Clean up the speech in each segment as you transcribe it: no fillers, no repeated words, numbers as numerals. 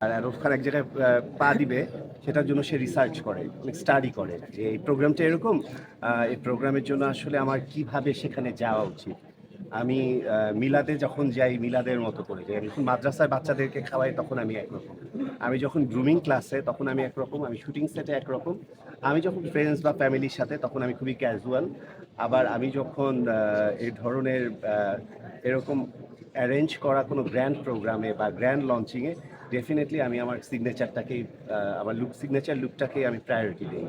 আর আরব খান এক জায়গায় পা দিবে, সেটার জন্য সে রিসার্চ করে, অনেক স্টাডি করে যে এই প্রোগ্রামটা এরকম, এই প্রোগ্রামের জন্য আসলে আমার কিভাবে সেখানে যাওয়া উচিত। আমি মিলাদে যখন যাই মিলাদের মতো করে যাই, আমি যখন মাদ্রাসায় বাচ্চাদেরকে খাওয়াই তখন আমি একরকম, আমি যখন গ্রুমিং ক্লাসে তখন আমি একরকম, আমি শুটিং সেটে একরকম, আমি যখন ফ্রেন্ডস বা ফ্যামিলির সাথে তখন আমি খুবই ক্যাজুয়াল। আবার আমি যখন এই ধরনের এরকম অ্যারেঞ্জ করা কোনো গ্র্যান্ড প্রোগ্রামে বা গ্র্যান্ড লঞ্চিংয়ে ডেফিনেটলি আমি আমার সিগনেচারটাকেই, আমার সিগনেচার লুকটাকেই আমি প্রায়োরিটি দিই।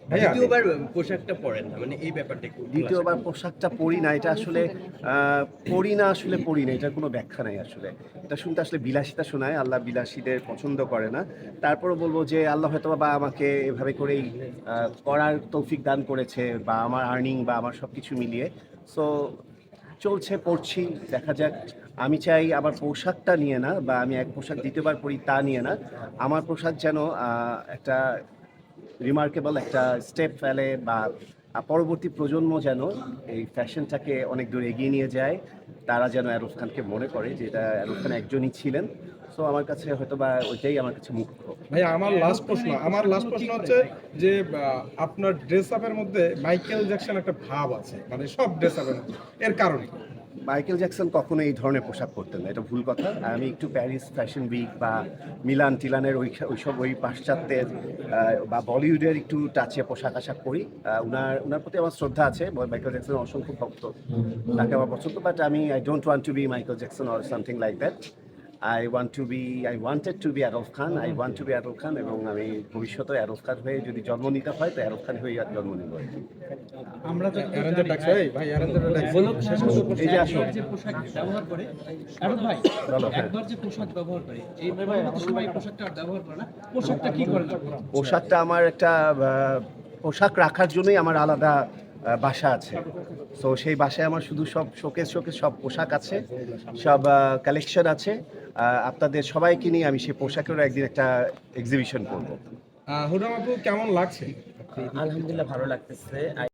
ভাইয়া দ্বিতীয়বার পোশাকটা পরেন না, মানে এই ব্যাপারটা একটু খোলাসা দ্বিতীয়বার করুন। পোশাকটা পরি না, এটা আসলে পরি না, আসলে পরি না, এটার কোনো ব্যাখ্যা নাই আসলে। এটা শুনতে আসলে বিলাসিতা শোনায়, আল্লাহ বিলাসীদের পছন্দ করে না। তারপরও বলবো যে আল্লাহ হয়তো বা আমাকে এভাবে করেই করার তৌফিক দান করেছে, বা আমার আর্নিং বা আমার সব কিছু মিলিয়ে। সো চলছে, পড়ছি, দেখা যাক। আমি চাই আমার পোশাকটা নিয়ে না, বা আমি এক পোশাক দ্বিতীয়বার পরি তা নিয়ে না, আমার পোশাক যেন একটা রিমার্কেবল একটা স্টেপ ফেলে, বা পরবর্তী প্রজন্ম যেন এই ফ্যাশনটাকে অনেক দূর এগিয়ে নিয়ে যায়। তারা যেন আরব খানকে মনে করে যে এটা আরব খান একজনই ছিলেন। সো আমার কাছে হয়তো বা ওইটাই আমার কাছে মুখ্য। ভাইয়া আমার লাস্ট প্রশ্ন হচ্ছে যে আপনার ড্রেস আপের মধ্যে মাইকেল জ্যাকসন একটা ভাব আছে, মানে সব ড্রেস আপের মধ্যে, এর কারণে মাইকেল জ্যাকসন কখনো এই ধরনের পোশাক পরতেন না, এটা ভুল কথা। আমি একটু প্যারিস ফ্যাশন উইক বা মিলান টিলানের ওইসব ওই পাশ্চাত্যের বা বলিউডের একটু টাচে পোশাক আশাক পরি। ওনার প্রতি আমার শ্রদ্ধা আছে, মাইকেল জ্যাকসনের অসংখ্য ভক্ত, তাকে আমার পছন্দ। But I don't want to be Michael Jackson or something like that. I wanted to be Arab Khan, I want to be Arab Khan, এবং আমি ভবিষ্যতে আরব খান হয়ে যদি জন্ম নিতে হয় তো আরব খান হয়ে আর জন্ম নিব আর কি। আমরা তো অ্যারেঞ্জার ডাকছে, এই ভাই অ্যারেঞ্জার ডাকছে। বলুক শেষ করতে করতে এই যে আসো। একবার যে পোশাক ব্যবহার করে আরব ভাই, বলো, হ্যাঁ। একবার যে পোশাক ব্যবহার করে এই পরবর্তী সময় এই পোশাকটা আর ব্যবহার করে না, পোশাকটা কি করে? পোশাকটা আমার একটা পোশাক রাখার জন্যই আমার আলাদা বাসা আছে। সো সেই বাসায় আমার শুধু সব শোকেস শোকেস সব পোশাক আছে, সব কালেকশন আছে। আপনাদের সবাইকে নিয়ে আমি সেই পোশাকেরও একদিন একটা এক্সিবিশন করব। হুররাম আপু কেমন লাগছে? আলহামদুলিল্লাহ ভালো লাগতেছে।